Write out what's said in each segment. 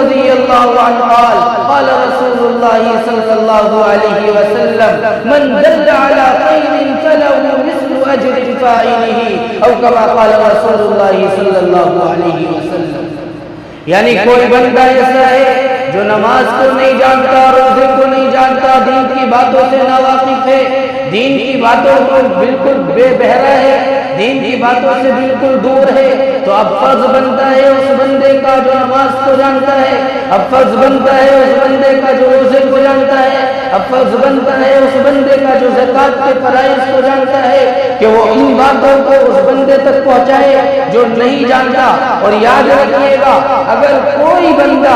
رضی اللہ عنہ قال قال رسول اللہ صلی اللہ علیہ وسلم من دل على خیر فله مثل اجر فاعله او كما قال رسول اللہ صلی اللہ علیہ وسلم. یعنی کوئی بندہ ایسا ہے جو نماز کو نہیں جانتا، روزے کو نہیں جانتا، دین کی باتوں سے ناواقف ہے، دین کی باتوں کو بالکل بے بہرا ہے، دین کی باتوں سے بالکل دور ہے، تو اب فرض بنتا ہے اس بندے کا جو نماز کو جانتا ہے، اب فرض بنتا ہے اس بندے کا جو روزے کو جانتا ہے، اب فرض بنتا ہے اس بندے کا جو زکوٰۃ کے فرائض کو جانتا ہے کہ وہ ان باتوں کو اس بندے تک پہنچائے جو نہیں جانتا. اور یاد رکھیے گا اگر کوئی بندہ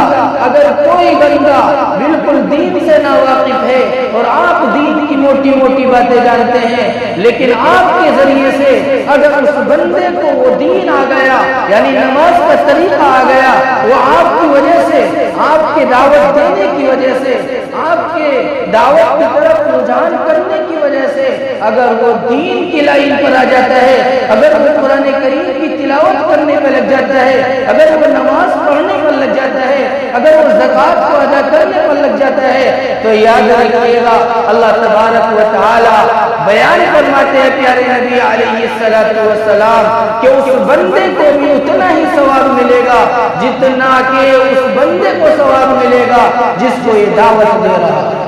بالکل دین سے ناواقف ہے اور آپ دین کی موٹی موٹی باتیں جانتے ہیں، لیکن آپ کے ذریعے سے اگر اس بندے کو وہ دین آ گیا، یعنی نماز کا طریقہ آ گیا، وہ آپ کی وجہ سے، آپ کے دعوت دینے کی وجہ سے، آپ کے دعوت کی طرف رجحان کرنے کی وجہ سے اگر وہ دین کی لائن پر آ جاتا ہے، اگر وہ قرآن کریم کی تلاوت کرنے میں لگ جاتا ہے، اگر وہ نماز پڑھنے پر لگ جاتا ہے، اگر وہ زکوٰۃ کو ادا کرنے پر لگ جاتا ہے، تو یاد رکھیے گا اللہ تبارک و تعالی بیان فرماتے ہیں پیارے نبی علیہ السلام کہ اس بندے کو بھی اتنا ہی ثواب ملے گا جتنا کہ اس بندے کو ثواب ملے گا جس کو یہ دعوت دے رہا ہے.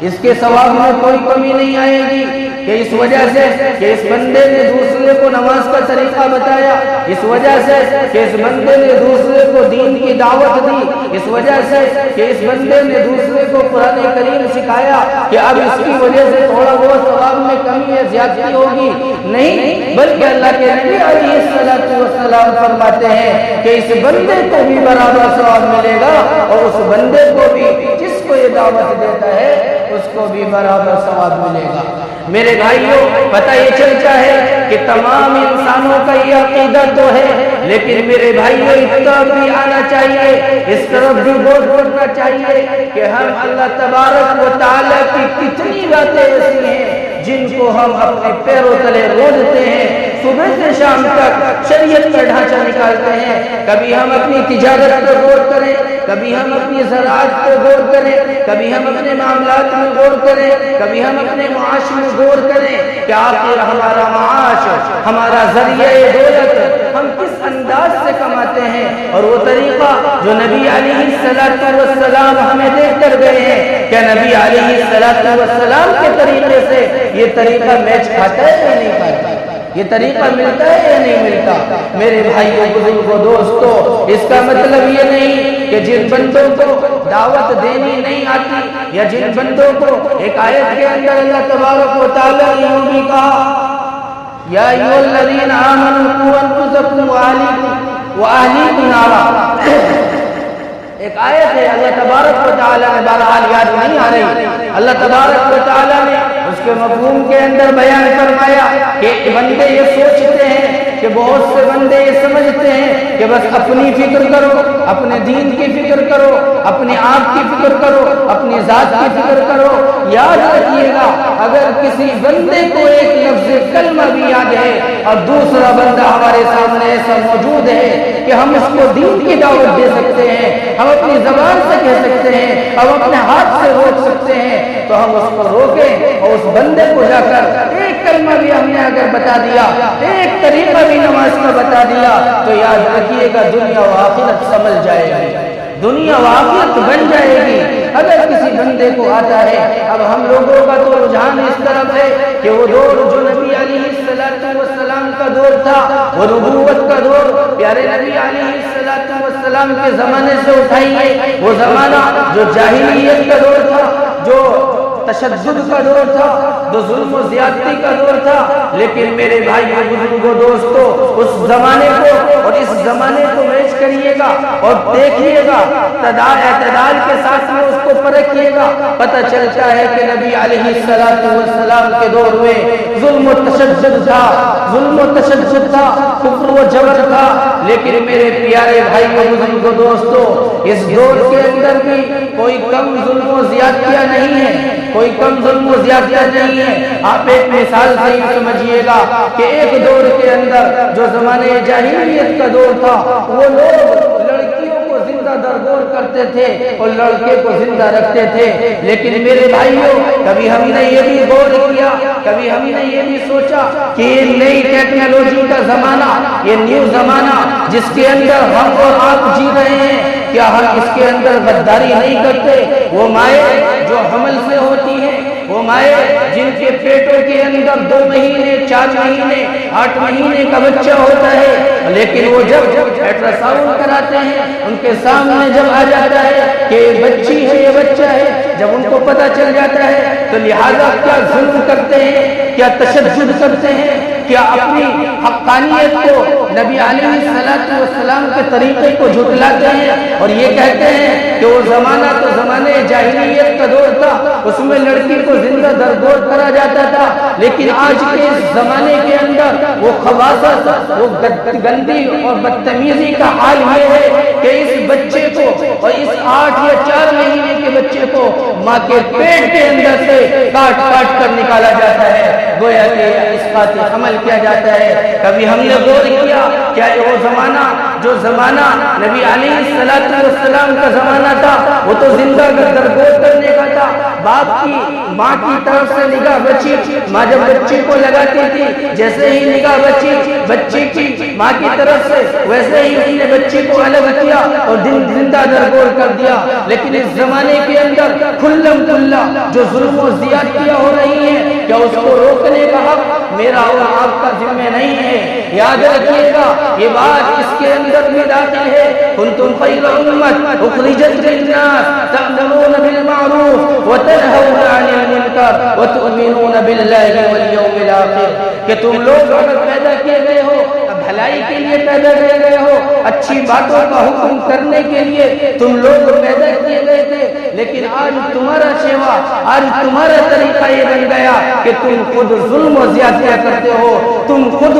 اس کے ثواب میں کوئی کمی نہیں آئے گی کہ اس وجہ سے کہ اس بندے نے دوسرے کو نماز کا طریقہ بتایا، اس وجہ سے کہ اس بندے نے دوسرے کو دین کی دعوت دی، اس وجہ سے کہ اس بندے نے دوسرے کو قرآن کریم سکھایا کہ اب اس کی وجہ سے تھوڑا بہت ثواب میں کمی ہے، زیادتی ہوگی. نہیں، بلکہ اللہ کے نبی علیہ السلام فرماتے ہیں کہ اس بندے کو بھی برابر ثواب ملے گا اور اس بندے کو بھی جس کو یہ دعوت دیتا ہے اس کو بھی برابر ثواب ملے گا. میرے بھائیوں، پتہ یہ چلتا ہے کہ تمام انسانوں کا یہ عقیدہ تو ہے، لیکن میرے بھائیوں اتنا بھی آنا چاہیے، اس طرف بھی غور کرنا چاہیے کہ ہم اللہ تبارک و تعالیٰ کی کتنی باتیں ایسی ہیں جن کو ہم اپنے پیروں تلے رودتے ہیں، صبح سے شام تک شریعت کا ڈھانچہ نکالتے ہیں. کبھی ہم اپنی تجارت پر غور کریں، کبھی ہم اپنی زراعت پر غور کریں، کبھی ہم اپنے معاملات میں غور کریں، کبھی ہم اپنے معاش میں غور کریں کہ آخر ہمارا معاش، ہمارا ذریعہ دولت ہم کس انداز سے کماتے ہیں، اور وہ طریقہ جو نبی علیہ السلام ہمیں دے کر گئے ہیں کہ نبی علیہ السلام کے طریقے سے یہ طریقہ میچ کھاتا ہے یا نہیں کھاتا، یہ طریقہ ملتا ہے یا نہیں ملتا. میرے بھائیوں، بزرگوں، دوستو، اس کا مطلب یہ نہیں کہ جن بندوں کو دعوت دینی نہیں آتی یا جن بندوں کو ایک آیت کے اندر اللہ تبارک و تعالیٰ نے یوں بھی کہا یا ایھا الذین آمنوا قوا انفسکم واہلیکم نارا، ایک آیت ہے اللہ تبارک و تعالیٰ نے، بہرحال یاد نہیں آ رہی، اللہ تبارک و تعالیٰ نے اس کے مفہوم کے اندر بیان فرمایا کہ بندے یہ سوچتے ہیں، کہ بہت سے بندے یہ سمجھتے ہیں کہ بس اپنی فکر کرو، اپنے دین کی فکر کرو، اپنے آپ کی فکر کرو، اپنی ذات کی فکر کرو. یاد رکھیے گا اگر کسی بندے کو ایک لفظ کلمہ بھی یاد ہے اور دوسرا بندہ ہمارے سامنے ایسا موجود ہے کہ ہم اس کو دین کی دعوت دے سکتے ہیں، ہم اپنی زبان سے کہہ سکتے ہیں، ہم اپنے ہاتھ سے روک سکتے ہیں، تو ہم اس کو روکیں اور اس بندے کو جا کر ایک کلمہ بھی ہم نے اگر بتا دیا، ایک طریقہ بھی نماز کا بتا دیا، تو یاد رکھیے گا دنیا و آخرت سمجھ جائے گی، دنیا و آخرت بن جائے گی اگر کسی بندے کو آتا ہے. اب ہم لوگوں کا تو رجحان اس طرف ہے کہ وہ دور جو نبی علیہ السلام کا دور تھا، وہ نبوت کا دور، پیارے نبی علیہ السلام کے زمانے سے اٹھائیے وہ زمانہ جو جاہلیت کا دور تھا، جو تشدد کا دور تھا، جو ظلم و زیادتی کا دور تھا. لیکن میرے بھائیوں، بزرگوں، دوستو، اس زمانے کو اور اس زمانے کو میچ کریے گا اور دیکھیے گا، اعتدال کے ساتھ میں اس کو پرکھیے گا، پتہ چلتا ہے کہ نبی علیہ السلام کے دور میں ظلم و تشدد تھا، ظلم و تشدد تھا، کفر و جبر تھا. لیکن میرے پیارے بھائیوں، بزرگوں، دوستو، اس دور کے اندر بھی کوئی کم ظلم و زیادتیاں نہیں ہے، کوئی کم ظلم و زیادتیاں نہیں ہے. آپ ایک مثال سے ہی سمجھیے گا کہ ایک دور کے اندر جو زمانے جاہلیت کا دور تھا، وہ لوگ لڑکیوں کو زندہ درگور کرتے تھے اور لڑکے کو زندہ رکھتے تھے. لیکن میرے بھائیوں کبھی ہم نے یہ بھی غور کیا, کبھی ہم نے یہ بھی سوچا کہ یہ نئی ٹیکنالوجی کا زمانہ, یہ نیو زمانہ جس کے اندر ہم اور آپ جی رہے ہیں, کیا ہم اس کے اندر غداری نہیں کرتے؟ وہ مائیں جو حمل سے ہوتی ہیں, وہ مائیں جن کے پیٹوں کے اندر 2 مہینے 4 مہینے 8 مہینے کا بچہ ہوتا ہے, لیکن وہ جب الٹرا ساؤنڈ کراتے ہیں ان کے سامنے جب آ جاتا ہے کہ یہ بچی ہے یہ بچہ ہے, جب ان کو پتہ چل جاتا ہے تو لہذا کیا ظلم کرتے ہیں, کیا تشدد کرتے ہیں, کیا اپنی حقانیت کو نبی علیہ السلام کے طریقے کو جھٹلاتے ہیں اور یہ کہتے ہیں کہ وہ زمانہ تو زمانے جاہلیت کا دور تھا, اس میں لڑکی کو زندہ درگور کرا جاتا تھا, لیکن آج کے اس زمانے کے اندر وہ خباثت, وہ گندی اور بدتمیزی کا حال یہ ہے کہ اس بچے کو اور اس 8 یا 4 مہینے کے بچے کو ماں کے پیٹ کے اندر سے کاٹ کاٹ کر نکالا جاتا ہے, گویا کہ اس بات پر عمل کیا جاتا ہے. کبھی ہم نے غور کیا کیا وہ زمانہ جو زمانہ نبی علیہ السلام کا زمانہ تھا وہ تو زندہ درگور کرنے کا تھا, باپ کی ماں کی طرف سے نگاہ بچی, ماں جب بچے کو لگاتی تھی جیسے ہی نگاہ بچی کی ماں کی طرف سے ویسے ہی اس نے بچے کو الگ کیا اور زندہ درگور کر دیا. لیکن اس زمانے کے اندر کھلم کھلا جو ظلم و زیادتیاں ہو رہی ہیں, کیا اس کو روکنے کا حق میرا اور آپ کا ذمہ نہیں ہے؟ یاد رکھیے گا یہ بات اس کے اندر بھی داخل ہے, کنتم خیر امت اخرجت للناس تأمرون بالمعروف وتنهون عن المنکر وتؤمنون باللہ والیوم الآخر, کہ تم لوگ اگر پیدا کیے گئے ہو بھلائی کے لیے پیدا کیے گئے ہو, اچھی باتوں کا حکم کرنے کے لیے تم لوگ پیدا کیے گئے تھے, لیکن آج تمہارا شیوا, آج تمہارا طریقہ یہ بن گیا کہ تم خود ظلم و زیادتیاں کرتے ہو, تم خود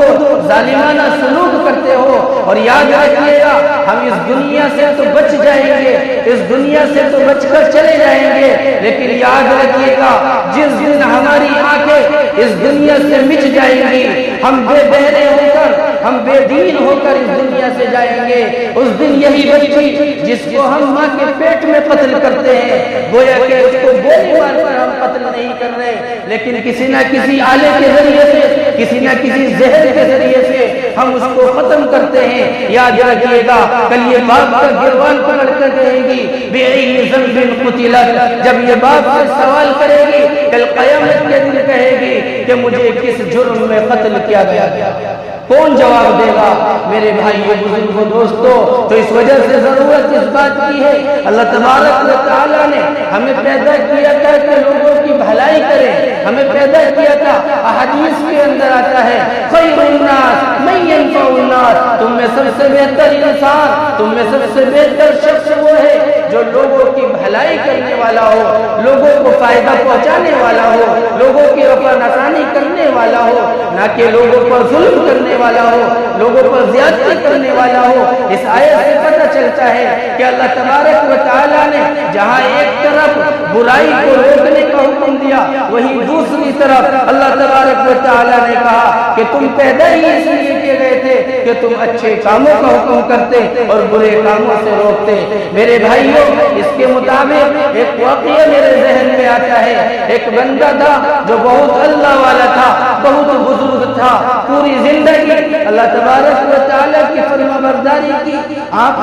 ظالمانہ سلوک کرتے ہو. اور یاد رکھیے گا ہم اس دنیا سے تو بچ جائیں گے, اس دنیا سے تو بچ کر چلے جائیں گے, لیکن یاد رکھیے گا جس دن ہماری آنکھیں اس دنیا سے مچ جائیں گی, ہم بے بہرے ہو کر, ہم بے دین ہو کر اس دنیا سے جائیں گے, اس دن یہی بچی جس کو ہم ماں کے پیٹ میں قتل کرتے ہیں, گویا کہ اس کو گولی مار کر ہم قتل نہیں کر رہے, لیکن کسی نہ کسی آلے کے ذریعے سے, کسی نہ کسی زہر کے ذریعے سے ہم اس کو ختم کرتے ہیں. یاد رکھیے گا کل یہ باپ کا گروان پکڑ کر کہے گی بِأَيِّ ذَنبٍ قُتِلَتْ, جب یہ باپ سے سوال کرے گی کل قیامت کے دن کہے گی کہ مجھے کس جرم میں قتل کیا گیا, کون جواب دے گا؟ میرے بھائیو بزرگوں دوستو, تو اس وجہ سے ضرورت اس بات کی ہے, اللہ تبارک و تعالیٰ نے ہمیں پیدا کیا تھا کہ لوگوں کی بھلائی کریں, ہمیں پیدا کیا تھا, احادیث کے اندر آتا ہے خیر الناس من ينفع الناس, تم میں سب سے بہتر انسان, تم میں سب سے بہتر شخص وہ ہے جو لوگوں کی بھلائی کرنے والا ہو, لوگوں کو فائدہ پہنچانے والا ہو, لوگوں کی رفع نسانی کرنے والا ہو, نہ کہ لوگوں پر ظلم کرنے والا ہو, لوگوں پر زیادتی کرنے والا ہو. اس آیت سے پتہ چلتا ہے کہ اللہ تبارک و تعالیٰ نے جہاں ایک طرف برائی کو روکنے کا حکم دیا, وہیں دوسری طرف اللہ تبارک و تعالیٰ نے کہا کہ تم پیدا ہی اس لیے کیے گئے تھے کہ تم اچھے کاموں کا حکم کرتے اور برے کاموں سے روکتے. میرے بھائیوں اس کے مطابق ایک واقعہ میرے ذہن میں آتا ہے, ایک بندہ تھا جو بہت اللہ والا تھا, بہت بزرگ تھا, پوری زندگی اللہ تبارک و تعالیٰ کی فرما برداری کی, آپ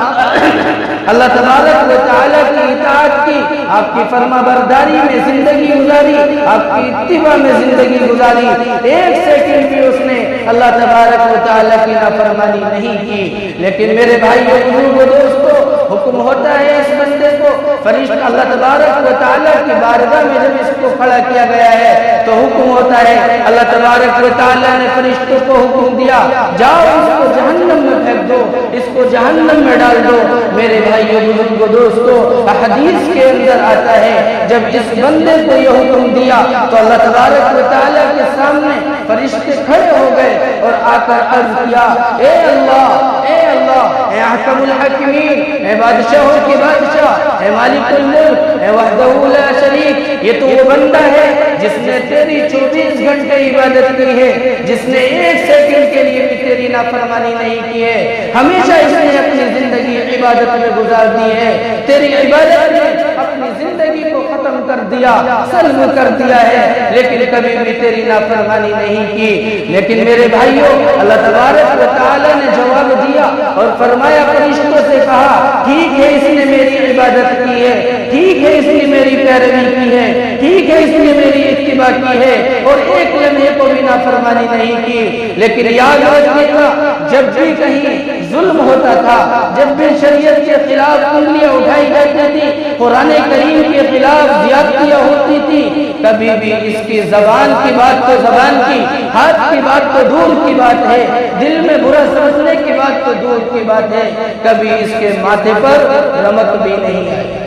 اللہ تبارک و تعالیٰ کی اطاعت کی, آپ کی فرما برداری میں زندگی گزاری, آپ کی اتباع میں زندگی گزاری, ایک سیکنڈ بھی اس نے اللہ تبارک و تعالیٰ کی نافرمانی نہیں کی. لیکن میرے بھائی بزرگوں دوستو, حکم ہوتا ہے اس بندے کو, فرشتہ اللہ تبارک و تعالیٰ کی بارگاہ میں جب اس کو کھڑا کیا گیا ہے تو حکم ہوتا ہے, اللہ تبارک و تعالیٰ نے فرشتوں کو حکم دیا جاؤ اس کو جہنم میں پھینک دو, اس کو جہنم میں ڈال دو. میرے بھائیو بزرگوں دوستو, حدیث کے اندر آتا ہے جب اس بندے کو یہ حکم دیا تو اللہ تبارک و تعالیٰ کے سامنے فرشتے کھڑے ہو گئے اور آ کر عرض کیا, اے اللہ, اے اللہ, اے احکم الحاکمین, اے بادشاہوں کے بادشاہ, اے مالک الملک، اے وحدہ لا شریک، یہ تو وہ بندہ ہے جس نے تیری 24 گھنٹے عبادت کی ہے، جس نے 1 سیکنڈ کے لیے بھی تیری نافرمانی نہیں کی ہے، ہمیشہ اس نے اپنی زندگی عبادت میں گزار دی ہے، تیری عبادت نے اپنی زندگی کو ختم کر دیا، سلب کر دیا ہے، لیکن کبھی بھی تیری نافرمانی نہیں کی۔ لیکن میرے بھائیوں، اللہ تبارک و تعالی نے جواب دیا اور فرمایا، فرشتوں سے کہا، ٹھیک ہے اس نے میری عبادت کی ہے، ٹھیک ہے اس نے میری پیروی کی ہے، ٹھیک ہے اس نے میری اتباع کی ہے اور 1 لمحے کو بھی نافرمانی نہیں کی، لیکن یاد رکھنے کا، جب بھی کہیں ظلم ہوتا تھا، جب بھی شریعت کے خلاف انگلیاں اٹھائی جاتی تھی، قرآن کریم کے خلاف زیادتیاں ہوتی تھی، کبھی بھی اس کی زبان کی بات تو زبان کی، ہاتھ کی بات تو دور کی بات ہے، دل میں برا سمجھنے کی بات تو دور کی بات ہے، کبھی اس کے ماتھے پر رمق بھی نہیں آئی،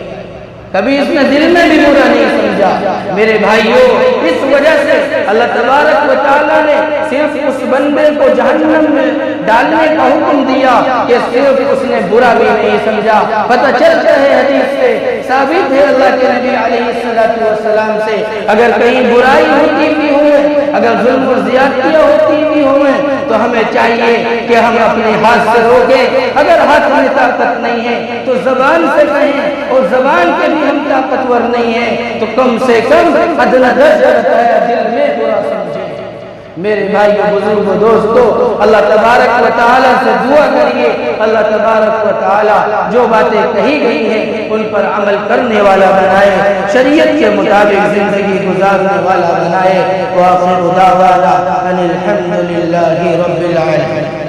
کبھی اس نے دل میں بھی برا نہیں سمجھا۔ میرے بھائیوں، اس وجہ سے اللہ تبارک و تعالیٰ نے صرف اس بندے کو جہنم میں ڈالنے کا حکم دیا کہ صرف اس نے برا بھی نہیں سمجھا۔ پتہ چلتا ہے، حدیث سے ثابت ہے اللہ کے نبی علیہ السلام سے، اگر کہیں برائی ہوتی بھی ہوئے، اگر ظلم و زیادتیاں ہوتی بھی ہوئے، تو ہمیں چاہیے کہ ہم اپنے ہاتھ سے روکیں، اگر ہاتھ میں طاقت نہیں ہے تو زبان سے کہیں، اور زبان کے بھی ہم طاقتور نہیں ہیں تو کم سے کم ادنیٰ درجہ رہتا ہے دل میں برا سمجھیں۔ میرے بھائیو، بزرگو، دوستو، اللہ تبارک و تعالیٰ سے دعا کریے، اللہ تبارک و تعالیٰ جو باتیں کہی گئی ہیں ان پر عمل کرنے والا بنائے، شریعت کے مطابق زندگی گزارنے والا بنائے۔ وآخر دعوانا ان الحمد للہ رب العالمین۔